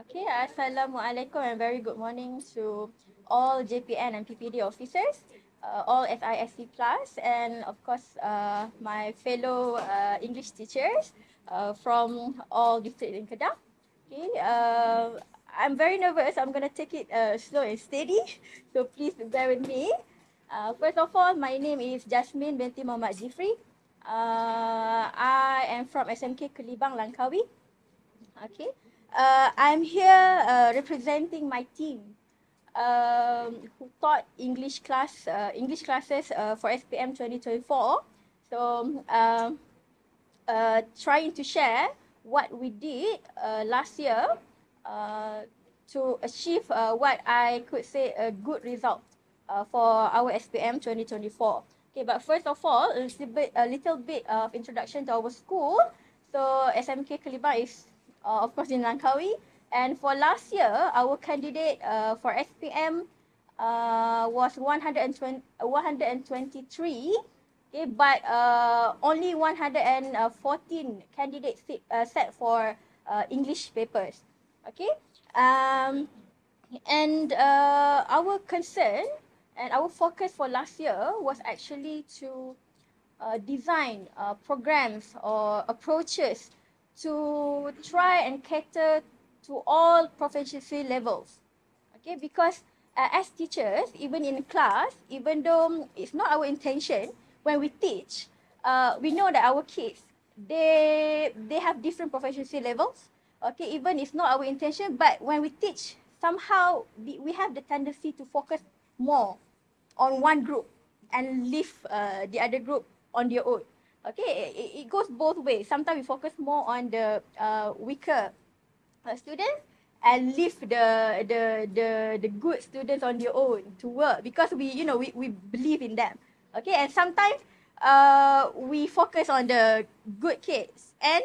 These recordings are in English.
Okay, Assalamualaikum and very good morning to all JPN and PPD officers, all SISC class, and of course my fellow English teachers from all districts in Kedah. Okay, I'm very nervous. I'm going to take it slow and steady, so please bear with me. First of all, my name is Jasmin binti Jifri. I am from SMK Kelibang, Langkawi. Okay. I'm here representing my team who taught English classes for SPM 2024. So trying to share what we did last year to achieve what I could say a good result for our SPM 2024. Okay, but first of all, a little bit of introduction to our school. So SMK Kelibang is of course in Langkawi, and for last year, our candidate for SPM was 123. Okay, but only 114 candidates set for English papers. Okay, and our concern and our focus for last year was actually to design programs or approaches to try and cater to all proficiency levels. Okay, because as teachers, even in class, even though it's not our intention, when we teach, we know that our kids, they have different proficiency levels. Okay, even it's not our intention, but when we teach, somehow we have the tendency to focus more on one group and leave the other group on their own. Okay, it goes both ways. Sometimes we focus more on the weaker students and leave the good students on their own to work because we believe in them. Okay, and sometimes we focus on the good kids and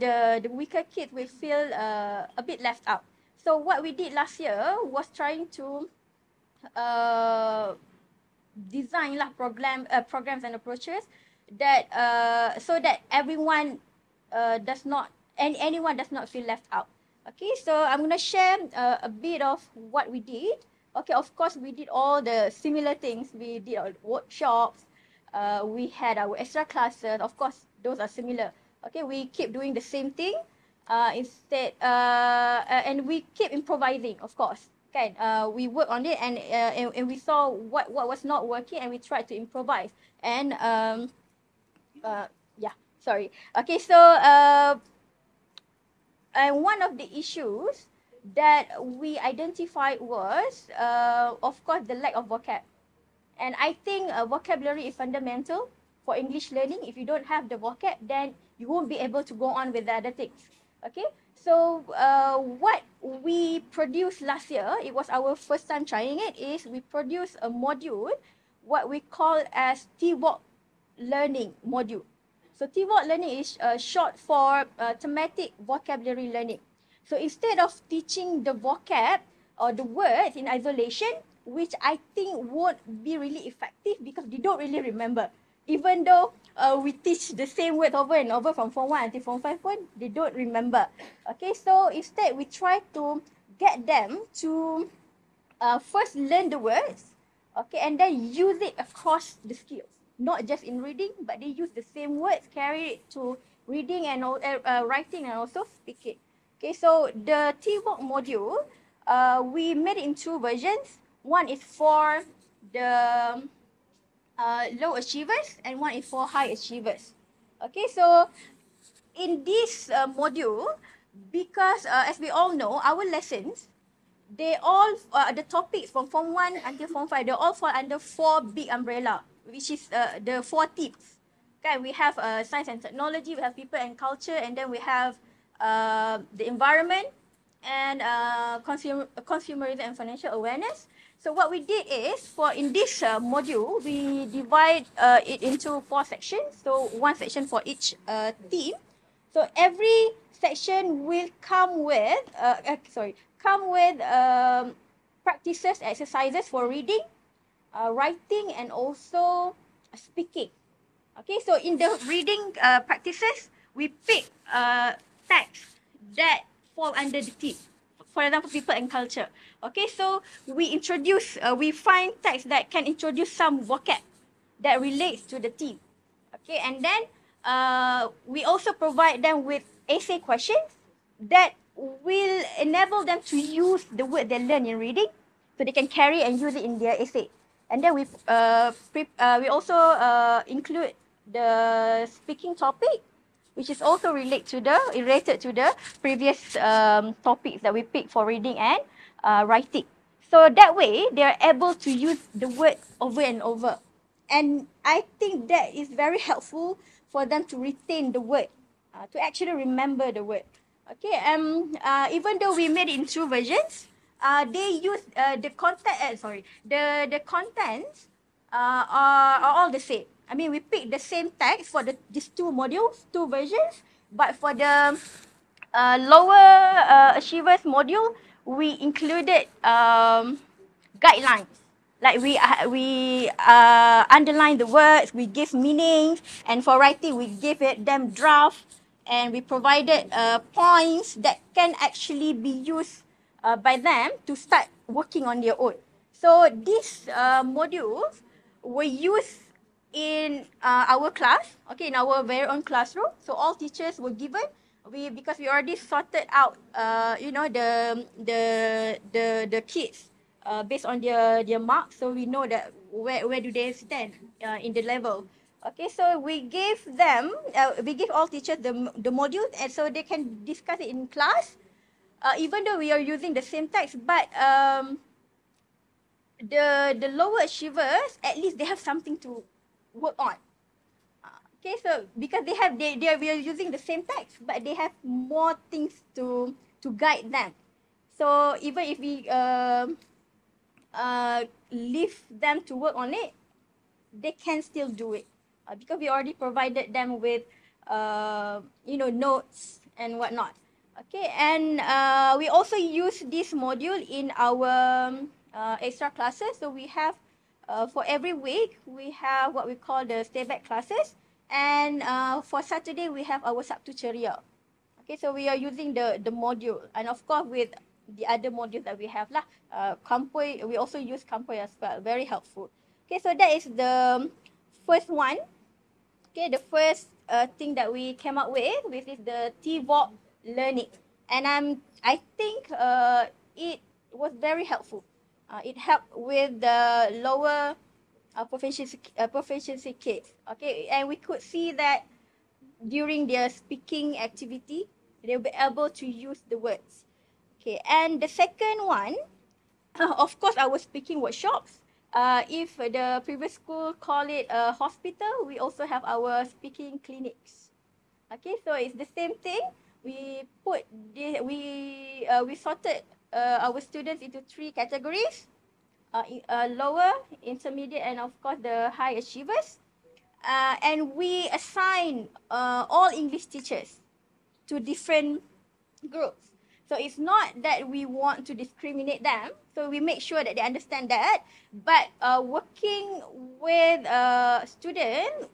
the weaker kids will feel a bit left out. So what we did last year was trying to uh, design lah programs and approaches that so that everyone does not anyone does not feel left out. Okay, so I'm going to share a bit of what we did. Okay, of course we did all the similar things. We did our workshops, we had our extra classes. Of course those are similar. Okay, we keep doing the same thing instead and we keep improvising, of course. Kan, we work on it and we saw what was not working and we tried to improvise. And yeah, sorry. Okay, so and one of the issues that we identified was, of course, the lack of vocab. And I think vocabulary is fundamental for English learning. If you don't have the vocab, then you won't be able to go on with the other things. Okay, so what we produced last year, it was our first time trying it, is we produced a module, what we call as TVOC learning module. So TVOC learning is short for thematic vocabulary learning. So instead of teaching the vocab or the words in isolation, which I think won't be really effective because they don't really remember. Even though we teach the same words over and over from Form 1 until Form 5 they don't remember. Okay, so instead we try to get them to first learn the words, okay, and then use it across the skills. Not just in reading, but they use the same words, carry it to reading and writing and also speaking. Okay, so the TVOC module, we made it in two versions. One is for the low achievers and one is for high achievers. Okay, so in this module, because as we all know, our lessons, they all, the topics from Form 1 until Form 5, they all fall under four big umbrella, which is the four tips. Okay, we have science and technology, we have people and culture, and then we have the environment and consumerism and financial awareness. So what we did is, in this module, we divide it into four sections. So one section for each theme. So every section will come with practices, exercises for reading, writing, and also speaking. Okay, so in the reading practices, we pick texts that fall under the theme. for example, people and culture. Okay, so we find texts that can introduce some vocab that relates to the theme. Okay, and then we also provide them with essay questions that will enable them to use the word they learn in reading, so they can carry and use it in their essay. And then we also include the speaking topic, which is also related to the previous topics that we picked for reading and writing. So that way, they are able to use the word over and over. And I think that is very helpful for them to retain the word, to actually remember the word. Okay, even though we made it in two versions, they use the content. The contents are all the same. I mean, we pick the same text for these two modules, two versions, but for the lower achievers module, we included guidelines. Like we underline the words, we give meanings, and for writing we give them draft, and we provided points that can actually be used by them to start working on their own. So these modules were used in our class, okay, in our very own classroom. So all teachers were given, because we already sorted out, the kids based on their marks, so we know that where do they stand in the level. Okay, so we gave all teachers the module, and so they can discuss it in class, even though we are using the same text, but the lower achievers, at least they have something to work on. Okay, so because we are using the same text, but they have more things to guide them. So even if we leave them to work on it, they can still do it, because we already provided them with notes and whatnot. Okay, and we also use this module in our extra classes. So we have for every week we have what we call the stay back classes, and for Saturday we have our Sabtu Ceria. Okay, so we are using the module, and of course with the other modules that we have lah. Kampoi, we also use Kampoi as well. Very helpful. Okay, so that is the first one. Okay, the first thing that we came up with, which is the TVOC learning, and I think it was very helpful. It helped with the lower proficiency kids. Okay, and we could see that during their speaking activity, they'll be able to use the words. Okay, and the second one, of course, our speaking workshops. If the previous school call it a hospital, we also have our speaking clinics. Okay, so it's the same thing. We sorted our students into three categories: lower, intermediate, and of course the high achievers. And we assign all English teachers to different groups. So it's not that we want to discriminate them. So we make sure that they understand that. But working with a student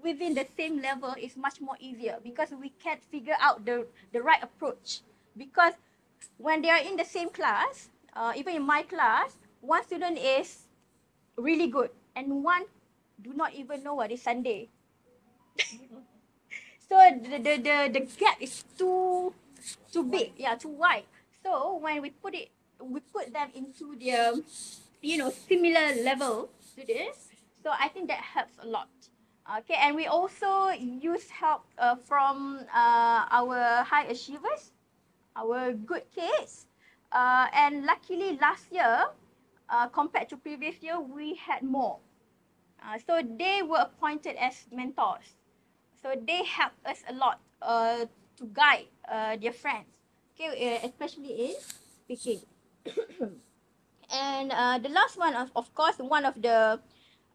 within the same level is much more easier, because we can figure out the right approach. Because when they are in the same class, even in my class, one student is really good and one do not even know what is Sunday. So the gap is too big, too wide. So when we put them into their similar level students, so I think that helps a lot. Okay, and we also use help from our high achievers, our good kids, and luckily last year, compared to previous year, we had more. So they were appointed as mentors. So they helped us a lot to guide their friends, okay, especially in speaking. And the last one, of course, one of the,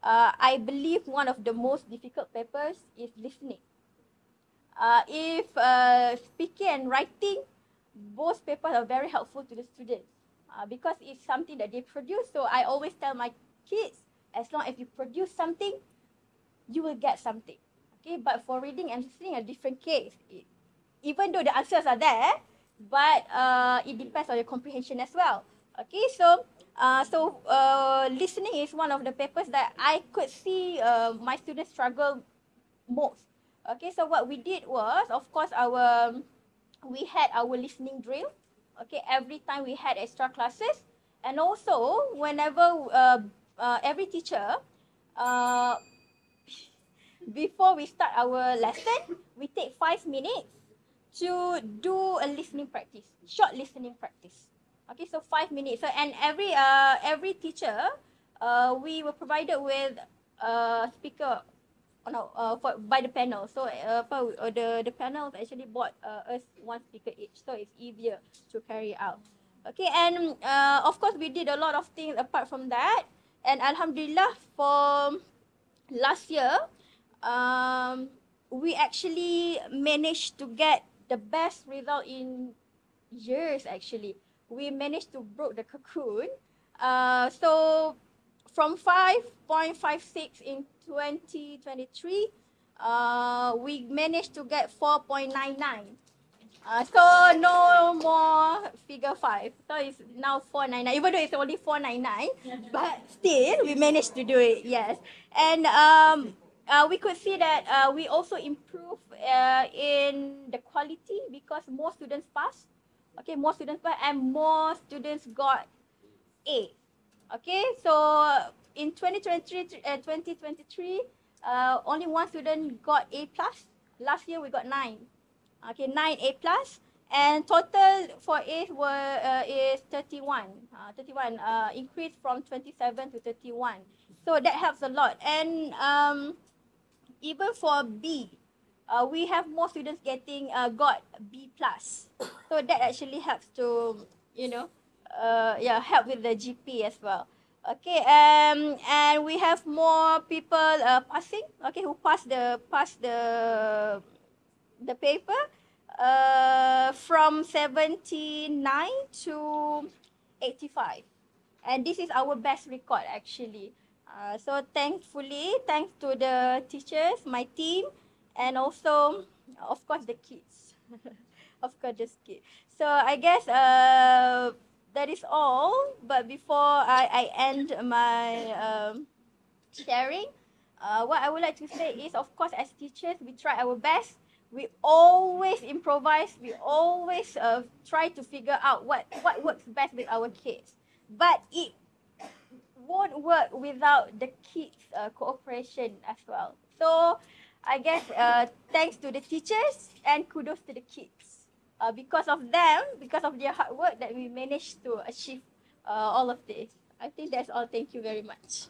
I believe one of the most difficult papers is listening. If speaking and writing, both papers are very helpful to the students because it's something that they produce. So I always tell my kids, as long as you produce something, you will get something. Okay, but for reading and listening, a different case. Even though the answers are there, but it depends on your comprehension as well. Okay, so listening is one of the papers that I could see my students struggle most. Okay, so what we did was, of course, we had our listening drill. Okay, every time we had extra classes, and also whenever every teacher, uh, before we start our lesson, we take 5 minutes to do a listening practice, short listening practice. Okay, so 5 minutes. So and every teacher, we were provided with a speaker, no, by the panel. So the panel actually bought us one speaker each, so it's easier to carry out. Okay, and of course we did a lot of things apart from that, and Alhamdulillah for last year, um, we actually managed to get the best result in years actually. We managed to broke the cocoon. So from 5.56 in 2023, we managed to get 4.99. So no more figure 5. So it's now 499. Even though it's only 499, but still we managed to do it. Yes, and we could see that we also improve in the quality because more students pass. Okay, more students pass and more students got A. Okay, so in 2023, only one student got A plus. Last year we got 9. Okay, 9 A plus, and total for A's were is 31. 31 increased from 27 to 31. So that helps a lot. And even for B, we have more students getting got B plus. So that actually helps to, you know, yeah, help with the GP as well. Okay, and we have more people passing. Okay, who passed the paper from 79 to 85. And this is our best record actually. So thankfully, thanks to the teachers, my team, and also, of course, the kids. Of course, the kids. So I guess that is all. But before I end my sharing, what I would like to say is, of course, as teachers, we try our best. We always improvise. We always try to figure out what works best with our kids. But it won't work without the kids' cooperation as well. So I guess thanks to the teachers and kudos to the kids. Because of them, because of their hard work, that we managed to achieve all of this. I think that's all. Thank you very much.